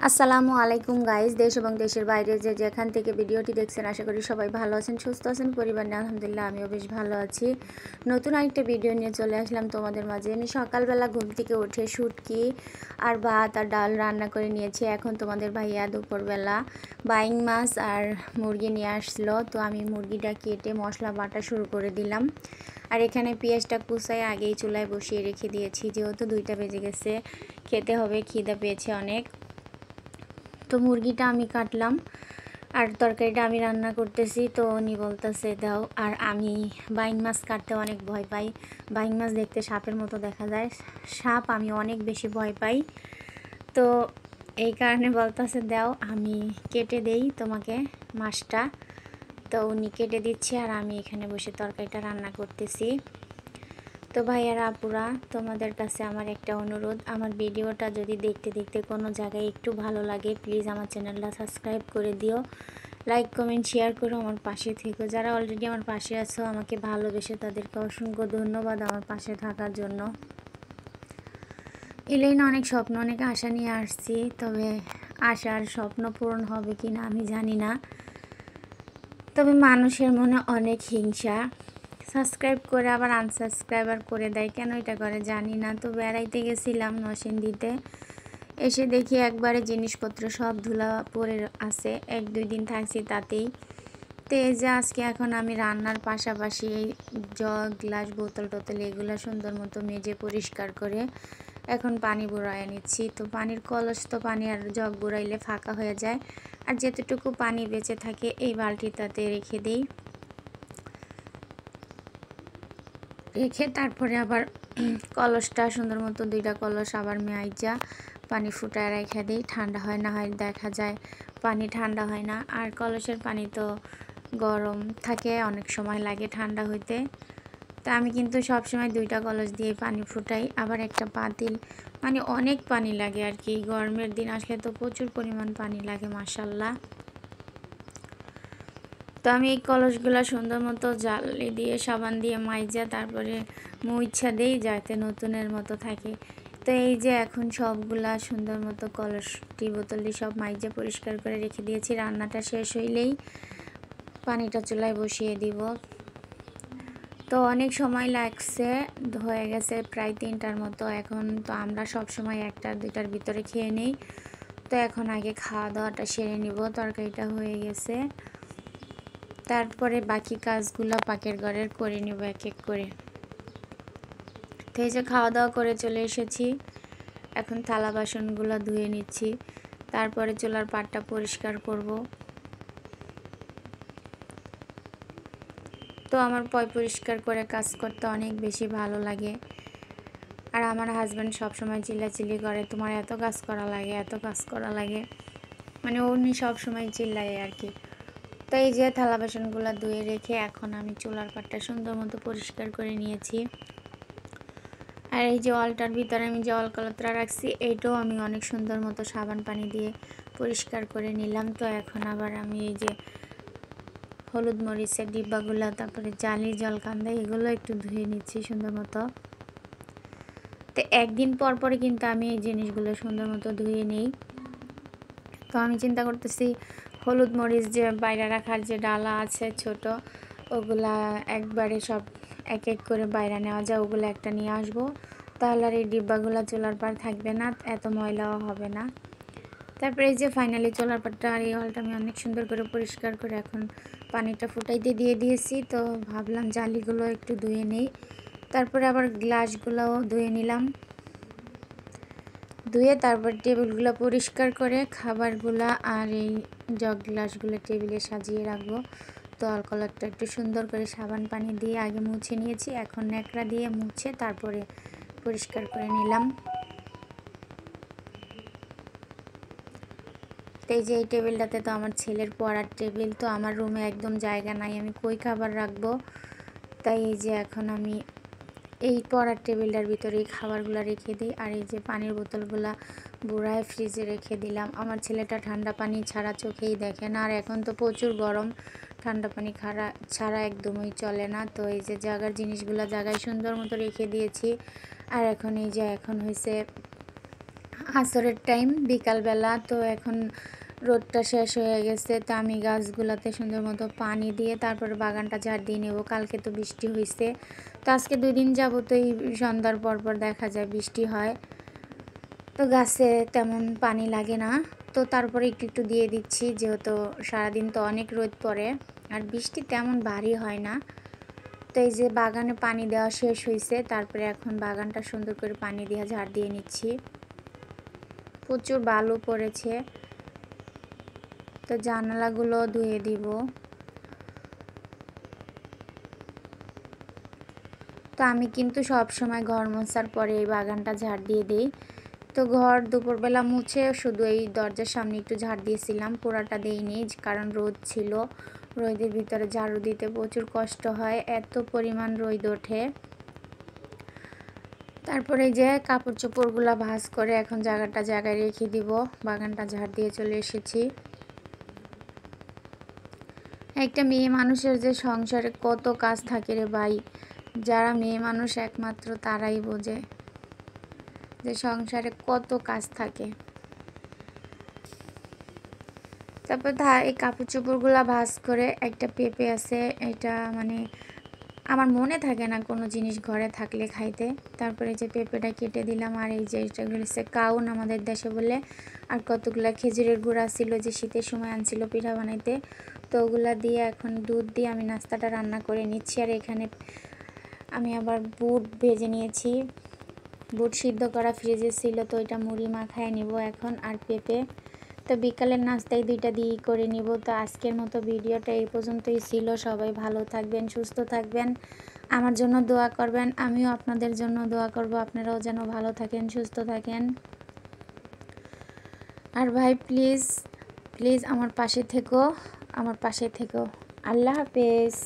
আসসালামু আলাইকুম গাইস, দেশ এবং দেশের বাইরে যে যেখান থেকে ভিডিওটি দেখছেন আশা করি সবাই ভালো আছেন, সুস্থ আছেন। পরিবার নিয়ে আলহামদুলিল্লাহ আমিও বেশ ভালো আছি। নতুন আরেকটা ভিডিও নিয়ে চলে আসলাম তোমাদের মাঝে। আমি সকালবেলা ঘুম থেকে উঠে শুটকি আর ভাত আর ডাল রান্না করে নিয়েছি। এখন তোমাদের ভাইয়া দুপুরবেলা বাইং মাছ আর মুরগি নিয়ে আসলো, তো আমি মুরগিটা কেটে মশলা বাটা শুরু করে দিলাম। আর এখানে পেঁয়াজটা কুচাই আগেই চুলায় বসিয়ে রেখে দিয়েছি, যেহেতু 2টা বেজে গেছে, খেতে হবে, খিদে পেয়েছে অনেক। তো মুরগিটা আমি কাটলাম আর তরকারিটা আমি রান্না করতেছি। তো উনি বলতেছে দাও। আর আমি বাইং মাছ কাটতে অনেক ভয় পাই। বাইং মাছ দেখতে সাপের মতো দেখা যায়, সাপ আমি অনেক বেশি ভয় পাই। তো এই কারণে বলতেছে দাও আমি কেটে দেই তোমাকে মাছটা। তো উনি কেটে দিচ্ছে আর আমি এখানে বসে তরকারিটা রান্না করতেছি। তো ভাইয়ারা আপুরা, তোমাদের কাছে আমার একটা অনুরোধ, আমার ভিডিওটা যদি দেখতে দেখতে কোনো জায়গায় একটু ভালো লাগে প্লিজ আমার চ্যানেলটা সাবস্ক্রাইব করে দিও, লাইক কমেন্ট শেয়ার করো, আমার পাশে থেকো। যারা অলরেডি আমার পাশে আছো, আমাকে ভালোবেসে, তাদেরকে অসংখ্য ধন্যবাদ আমার পাশে থাকার জন্য। এলেই না অনেক স্বপ্ন, অনেক আশা নিয়ে আসছি, তবে আশার স্বপ্ন পূরণ হবে কি না আমি জানি না। তবে মানুষের মনে অনেক হিংসা, সাবস্ক্রাইব করে আবার আনসাবস্ক্রাইবার করে দেয়, কেন এটা করে জানি না। তো বেড়াইতে গেছিলাম নরসিংদীতে, এসে দেখি একবারে জিনিসপত্র সব ধুলা পড়ে আছে, 1-2 দিন থাকছি তাতেই। তো এই যে আজকে এখন আমি রান্নার পাশাপাশি এই জগ গ্লাস বোতল টোতল এগুলো সুন্দর মতো মেজে পরিষ্কার করে এখন পানি বুড়াইয়ে নিচ্ছি। তো পানির কলস তো পানি আর জগ বুড়াইলে ফাঁকা হয়ে যায়, আর যেতটুকু পানি বেঁচে থাকে এই বালতিটাতে রেখে দিই। রেখে তারপরে আবার কলসটা সুন্দর মতো 2টা কলস আবার মেয়াইজা পানি ফুটায় রেখে দিই। ঠান্ডা হয় না হয় দেখা যায় পানি ঠান্ডা হয় না, আর কলসের পানি তো গরম থাকে, অনেক সময় লাগে ঠান্ডা হইতে। তা আমি কিন্তু সবসময় 2টা কলস দিয়ে পানি ফুটাই। আবার একটা পাতিল, মানে অনেক পানি লাগে আর কি, গরমের দিন আসলে তো প্রচুর পরিমাণ পানি লাগে মাশাল্লাহ। তো আমি এই কলসগুলো সুন্দর মতো জালি দিয়ে সাবান দিয়ে মাইজা তারপরে মুইচ্ছা দিই যাতে নতুনের মতো থাকে। তো এই যে এখন সবগুলা সুন্দর মতো কলসটি বোতলটি সব মাইজা পরিষ্কার করে রেখে দিয়েছি। রান্নাটা শেষ হইলেই পানিটা চুলায় বসিয়ে দিব। তো অনেক সময় লাগছে, হয়ে গেছে প্রায় 3টার মতো। এখন তো আমরা সব সময় 1টা-2টার ভিতরে খেয়ে নিই। তো এখন আগে খাওয়া দাওয়াটা সেরে নিব, তরকারিটা হয়ে গেছে, তারপরে বাকি কাজগুলো পাকের ঘরের করে নিব এক এক করে। তো এই যে খাওয়া দাওয়া করে চলে এসেছি, এখন থালা বাসনগুলো ধুয়ে নিচ্ছি, তারপরে চুলার পাটটা পরিষ্কার করব। তো আমার পরিষ্কার করে কাজ করতে অনেক বেশি ভালো লাগে। আর আমার হাজব্যান্ড সবসময় চিল্লাচিল্লি করে, তোমার এত কাজ করা লাগে, এত কাজ করা লাগে, মানে উনি সবসময় চিল্লায় আর কি। তো এই যে থালা বাসনগুলো ধুয়ে রেখে এখন আমি চুলার পাটটা সুন্দর মতো পরিষ্কার করে নিয়েছি। আর এই যে ওয়ালটার ভিতরে আমি যে অলকলতরা রাখছি, এইটাও আমি অনেক সুন্দর মতো সাবান পানি দিয়ে পরিষ্কার করে নিলাম। তো এখন আবার আমি এই যে হলুদ মরিচের ডিব্বাগুলো, তারপরে জালি জলকান্দা, এগুলো একটু ধুয়ে নিচ্ছি সুন্দর মতো। তো একদিন পর পরে কিন্তু আমি এই জিনিসগুলো সুন্দর মতো ধুয়ে নিই। তো আমি চিন্তা করতেছি হলুদ মরিচ যে বাইরে রাখার যে ডালা আছে ছোট, ওগুলা একবারে সব এক এক করে বাইরে নেওয়া যায়, ওগুলো একটা নিয়ে আসবো, তাহলে আর এই ডিব্বাগুলো চুলার পার থাকবে না, এত ময়লাও হবে না। তারপরে এই যে ফাইনালি চুলার পাড়টা আর এই হলটা আমি অনেক সুন্দর করে পরিষ্কার করে এখন পানিটা ফুটাইতে দিয়ে দিয়েছি। তো ভাবলাম জালিগুলো একটু ধুয়ে নেই, তারপরে আবার গ্লাসগুলোও ধুয়ে নিলাম। ধুয়ে তারপর টেবিলগুলো পরিষ্কার করে খাবারগুলো আর এই জগ গ্লাসগুলো টেবিলে সাজিয়ে রাখবো। তো অলকলতটা একটু সুন্দর করে সাবান পানি দিয়ে আগে মুছে নিয়েছি, এখন ন্যাকড়া দিয়ে মুছে তারপরে পরিষ্কার করে নিলাম। তো এই যে এই টেবিলটাতে তো আমার ছেলের পড়ার টেবিল, তো আমার রুমে একদম জায়গা নাই, আমি কই খাবার রাখবো। তাই এই যে এখন আমি এই পড়ার টেবিলটার ভিতরেই খাবারগুলো রেখে দিই। আর এই যে পানির বোতলগুলো বুড়ায় ফ্রিজে রেখে দিলাম। আমার ছেলেটা ঠান্ডা পানি ছাড়া চোখেই দেখে না, আর এখন তো প্রচুর গরম, ঠান্ডা পানি ছাড়া একদমই চলে না। তো এই যে জায়গার জিনিসগুলো জায়গায় সুন্দর মতো রেখে দিয়েছি। আর এখন এই যে এখন হয়েছে আসরের টাইম বিকালবেলা। তো এখন রোদটা শেষ হয়ে গেছে, তো আমি গাছগুলাতে সুন্দর মতো পানি দিয়ে তারপরে বাগানটা ঝাড় দিয়ে নেব। কালকে তো বৃষ্টি হয়েছে, তো আজকে 2 দিন যাবতই সন্ধ্যার পরপর দেখা যায় বৃষ্টি হয়, তো গাছে তেমন পানি লাগে না। তো তারপরে একটু একটু দিয়ে দিচ্ছি, যেহেতু সারাদিন তো অনেক রোদ পড়ে আর বৃষ্টি তেমন ভারী হয় না। তো এই যে বাগানে পানি দেওয়া শেষ হয়েছে, তারপরে এখন বাগানটা সুন্দর করে পানি দিয়ে ঝাড় দিয়ে নিচ্ছি। প্রচুর বালু পড়েছে, তো জানালাগুলো ধুয়ে দিব। তো আমি কিন্তু সব সময় ঘর মোছার পরে এই বাগানটা ঝাড় দিয়ে দিই। তো ঘর দুপুরবেলা মুছে শুধু এই দরজার সামনে একটু ঝাড় দিয়েছিলাম, পুরাটা দেইনি কারণ রোদ ছিল। রোদের ভিতরে ঝাড়ু দিতে প্রচুর কষ্ট হয়, এত পরিমাণ রোদ ওঠে। তারপরে যে কাপড় চোপড়গুলো ভাঁজ করে এখন জায়গায় রেখে দিব। বাগানটা ঝাড় দিয়ে চলে এসেছি। একটা মেয়ে মানুষের যে সংসারে কত কাজ থাকে রে ভাই, যারা মেয়ে মানুষ একমাত্র তারাই বোঝে যে সংসারে কত কাজ থাকে। তারপর এই কাপড় চোপড়গুলো ভাঁজ করে একটা পেঁপে আছে, এটা মানে আমার মনে থাকে না কোনো জিনিস ঘরে থাকলে খাইতে। তারপরে যে পেঁপেটা কেটে দিলাম, আর এই যে এটা হচ্ছে কাউন আমাদের দেশে বলে। আর কতগুলা খেজুরের গুঁড়া ছিল যে শীতের সময় আনছিল পিঠা বানাইতে, তো ওগুলা দিয়ে এখন দুধ দিয়ে আমি নাস্তাটা রান্না করে নিচ্ছি। আর এখানে আমি আবার বুট ভেজে নিয়েছি, বুট সিদ্ধ করা ফ্রিজে ছিল, তো এটা মুড়ি মাখায় নিব এখন। আর পেঁপে তো বিকালের নাস্তায় 2টা দিয়েই করে নিব। তো আজকের মতো ভিডিওটা এই পর্যন্তই ছিল। সবাই ভালো থাকবেন, সুস্থ থাকবেন, আমার জন্য দোয়া করবেন, আমিও আপনাদের জন্য দোয়া করব, আপনারাও যেন ভালো থাকেন, সুস্থ থাকেন। আর ভাই প্লিজ প্লিজ আমার পাশে থেকো, আমার পাশে থেকো। আল্লাহ হাফেজ।